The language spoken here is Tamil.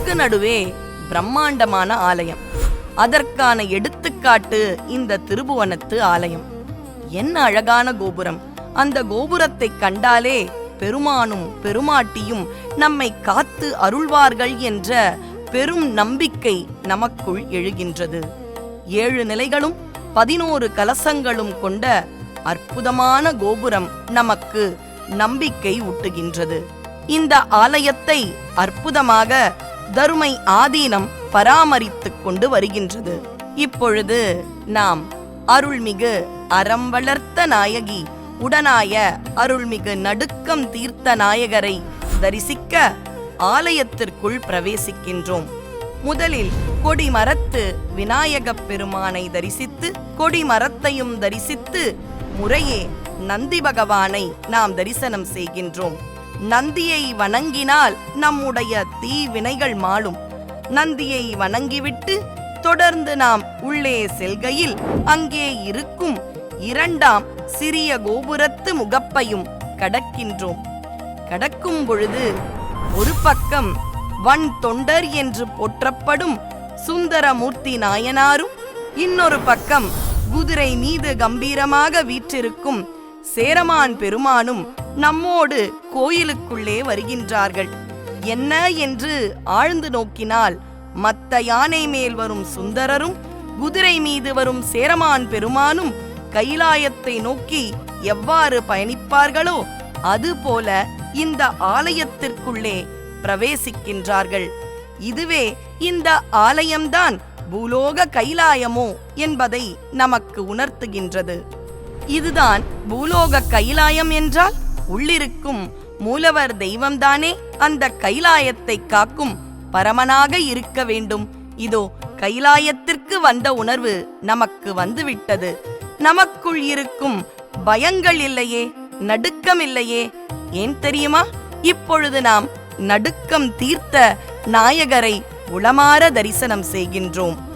காட்டுக்கு நடுவே பிரம்மாண்டமான ஆலயம். அதற்கான எடுத்துக்காட்டு இந்த திருபுவனத்து ஆலயம். என்ன அழகான கோபுரம்! அந்த கோபுரத்தை கண்டாலே பெருமானும் பெருமாட்டியும் நம்மை காத்து அருள்வார்கள் என்ற பெரும் நம்பிக்கை நமக்குள் எழுகின்றது. 7 நிலைகளும் 11 கலசங்களும் கொண்ட அற்புதமான கோபுரம் நமக்கு நம்பிக்கை ஊட்டுகின்றது. இந்த ஆலயத்தை அற்புதமாக தருமை ஆதீனம் பராமரித்துக் கொண்டு வருகின்றது. இப்பொழுது நாம் அருள்மிகு அறம் வளர்த்த நாயகி உடனாய அருள்மிகு நடுக்கம் தீர்த்த நாயகரை தரிசிக்க ஆலயத்திற்குள் பிரவேசிக்கின்றோம். முதலில் கொடிமரத்து விநாயகப் பெருமானை தரிசித்து கொடிமரத்தையும் தரிசித்து முறையே நந்தி பகவானை நாம் தரிசனம் செய்கின்றோம். நந்தியை வணங்கினால் நம்முடைய தீவினைகள் மாளும். நந்தியை வணங்கிவிட்டு தொடர்ந்து நாம் உள்ளே செல்கையில் அங்கே இருக்கும் 2ஆம் சிறிய கோபுரத்து முகப்பையும் கடக்கின்றோம். கடக்கும் பொழுது ஒரு பக்கம் வன் தொண்டர் என்று போற்றப்படும் சுந்தரமூர்த்தி நாயனாரும், இன்னொரு பக்கம் குதிரை மீது கம்பீரமாக வீற்றிருக்கும் சேரமான் பெருமானும் நம்மோடு கோயிலுக்குள்ளே வருகின்றார்கள். என்ன என்று ஆழ்ந்து நோக்கினால் மத்த யானை மேல் வரும் சுந்தரரும் குதிரை மீது வரும் சேரமான் பெருமானும் கைலாயத்தை நோக்கி எவ்வாறு பயணிப்பார்களோ அதுபோல இந்த ஆலயத்திற்குள்ளே பிரவேசிக்கின்றார்கள். இதுவே இந்த ஆலயம்தான் பூலோக கைலாயமோ என்பதை நமக்கு உணர்த்துகின்றது. இதுதான் பூலோக கைலாயம் என்றால் உள்ளிருக்கும் மூலவர் தெய்வம்தானே அந்த கைலாயத்தை காக்கும் பரமனாக இருக்க வேண்டும். இதோ கைலாயத்திற்கு வந்த உணர்வு நமக்கு வந்துவிட்டது. நமக்குள் இருக்கும் பயங்கள் இல்லையே, நடுக்கம் இல்லையே. ஏன் தெரியுமா? இப்பொழுது நாம் நடுக்கம் தீர்த்த நாயகரை உளமாற தரிசனம் செய்கின்றோம்.